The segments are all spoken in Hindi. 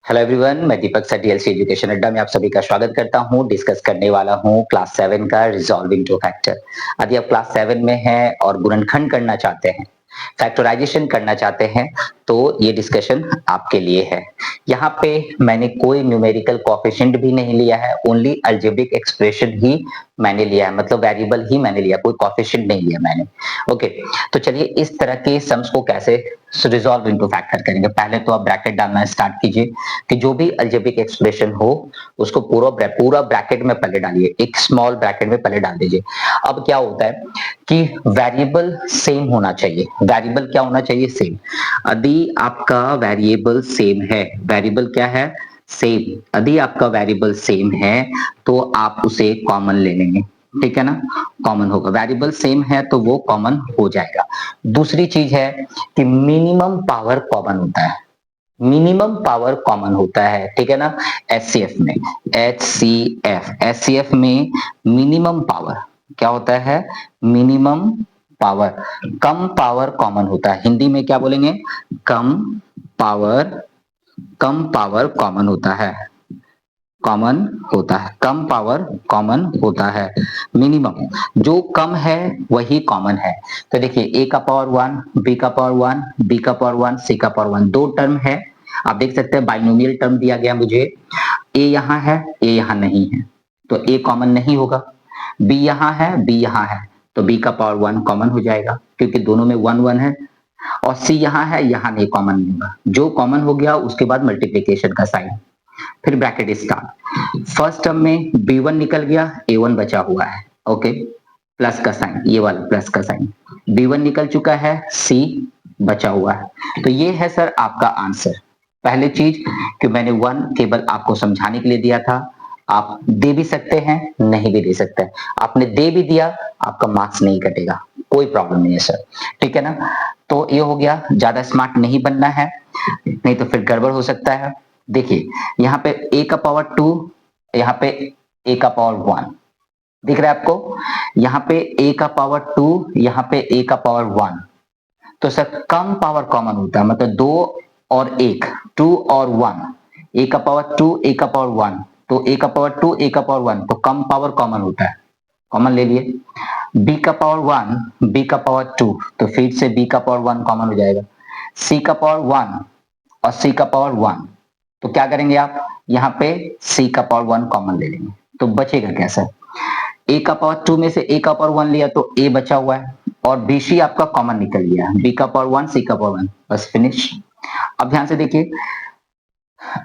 हेलो एवरीवन, मैं दीपक सर डीएलसी एजुकेशन अड्डा में आप सभी का स्वागत करता हूं। डिस्कस करने वाला हूं क्लास 7 का रिजॉल्विंग टू फैक्टर। यदि आप क्लास 7 में हैं और गुणनखंड करना चाहते हैं, फैक्टराइजेशन करना चाहते हैं, तो ये डिस्कशन आपके लिए है। यहाँ पे मैंने कोई न्यूमेरिकल कोएफिशिएंट भी नहीं लिया है, ओनली अलजेब्रिक एक्सप्रेशन ही मैंने लिया है, मतलब वेरिएबल ही मैंने लिया, कोई कोएफिशिएंट नहीं लिया मैंने। ओके, तो चलिए इस तरह के सम्स को कैसे रिजॉल्व इनटू फैक्टर करेंगे। पहले तो आप ब्रैकेट डालना स्टार्ट कीजिए कि जो भी अलजेब्रिक एक्सप्रेशन हो उसको पूरा ब्रैकेट में पहले डालिए, एक स्मॉल ब्रैकेट में पहले डाल दीजिए। अब क्या होता है कि वेरिएबल सेम होना चाहिए। वेरिएबल क्या होना चाहिए? सेम। यदि आपका वेरिएबल सेम है, वेरिएबल क्या है? सेम। यदि आपका वेरिएबल सेम है तो आप उसे कॉमन ले लेंगे, ठीक है ना? कॉमन होगा, वेरिएबल सेम है तो वो कॉमन हो जाएगा। दूसरी चीज है कि मिनिमम पावर कॉमन होता है, मिनिमम पावर कॉमन होता है, ठीक है ना? एचसीएफ में, एचसीएफ में मिनिमम पावर क्या होता है? मिनिमम पावर, कम पावर कॉमन होता है। हिंदी में क्या बोलेंगे? कम पावर, कम पावर कॉमन होता है, कॉमन होता है, कम पावर कॉमन होता है। मिनिमम जो कम है वही कॉमन है। तो देखिए a का पावर 1, b का पावर 1, b का पावर 1, c का पावर 1, दो टर्म है। आप देख सकते हैं बाइनोमियल टर्म दिया गया मुझे, a यहाँ है, a यहाँ नहीं है, तो a कॉमन नहीं होगा। b यहाँ है, b यहाँ है, तो b का पावर 1 कॉमन हो जाएगा क्योंकि दोनों में 1 1 है। और c यहाँ है, यहाँ नहीं कॉमन नहीं होगा। जो कॉमन हो गया उसके बाद मल्टीप्लीकेशन का साइन, फिर ब्रैकेट स्टार्ट। फर्स्ट टर्म में b1 निकल गया, a1 बचा हुआ है, ओके, प्लस का साइन, ये वाला प्लस का साइन, b1 निकल चुका है, c बचा हुआ है। तो ये है सर आपका आंसर। पहले चीज कि मैंने 1 केवल आपको समझाने के लिए दिया था, आप दे भी सकते हैं, नहीं भी दे सकते हैं। आपने दे भी दिया, आपका मार्क्स नहीं कटेगा, कोई प्रॉब्लम नहीं है सर, ठीक है ना? तो ये हो गया, ज्यादा स्मार्ट नहीं बनना है, नहीं तो फिर गड़बड़ हो सकता है। देखिए यहाँ पे a का पावर 2, यहाँ पे a का पावर 1 दिख रहा है आपको? यहाँ पे a का पावर 2, यहाँ पे a का पावर 1। तो सर कम पावर कॉमन होता है, मतलब 2 और 1, 2 और 1, a का पावर 2, a का पावर 1, तो a का पावर 2, a का पावर 1, तो कम पावर कॉमन होता है, कॉमन ले लिए। b का पावर 1, b का पावर 2, तो फिर से b का पावर 1 कॉमन हो जाएगा। c का पावर 1 और c का पावर 1, तो क्या करेंगे आप? यहाँ पे c का पावर 1 कॉमन ले लेंगे, तो बचेगा क्या सर? a का पावर 2 में से a का पावर 1 लिया तो a बचा हुआ है, और bc आपका कॉमन निकल गया, b का पावर 1, c का पावर 1, बस फिनिश। अब ध्यान से देखिए,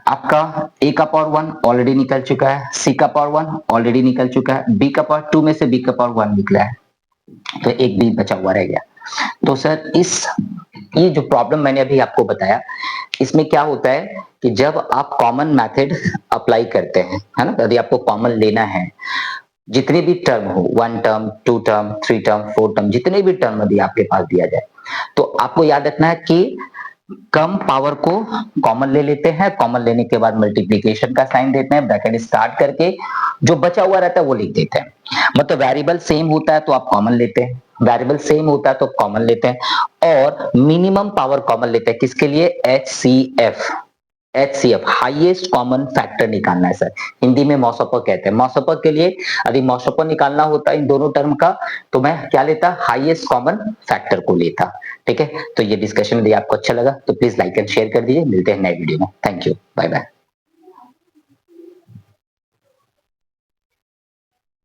आपका a का पावर 1 ऑलरेडी निकल चुका है, c का पावर 1 ऑलरेडी निकल चुका है, b का पावर 2 में से b का पावर 1 निकला है, तो एक b बचा हुआ रह गया। तो सर ये जो प्रॉब्लम मैंने अभी आपको बताया, इसमें क्या होता है कि जब आप कॉमन मेथड अप्लाई करते हैं, है ना, यदि आपको कॉमन लेना है, जितने भी टर्म हो, 1 टर्म, 2 टर्म, 3 टर्म, 4 टर्म, जितने भी टर्म यदि आपके पास दिया जाए, तो आपको याद रखना है कि कम पावर को कॉमन ले लेते हैं, कॉमन लेने के बाद मल्टीप्लीकेशन का साइन देते हैं, ब्रैकेट स्टार्ट करके जो बचा हुआ रहता है वो लिख देते हैं। मतलब वेरिएबल सेम होता है तो आप कॉमन लेते हैं, वेरिएबल सेम होता है तो कॉमन लेते हैं, और मिनिमम पावर कॉमन लेते हैं। किसके लिए? HCF, HCF highest common factor निकालना है सर, हिंदी में मौसोपर कहते हैं। मौसोपर के लिए यदि मौसोपर निकालना होता इन दोनों टर्म का, तो मैं क्या लेता? हाईएस्ट कॉमन फैक्टर को लेता, ठीक है? तो ये डिस्कशन यदि आपको अच्छा लगा तो प्लीज लाइक एंड शेयर कर दीजिए। मिलते हैं नए वीडियो में। Thank you, bye bye.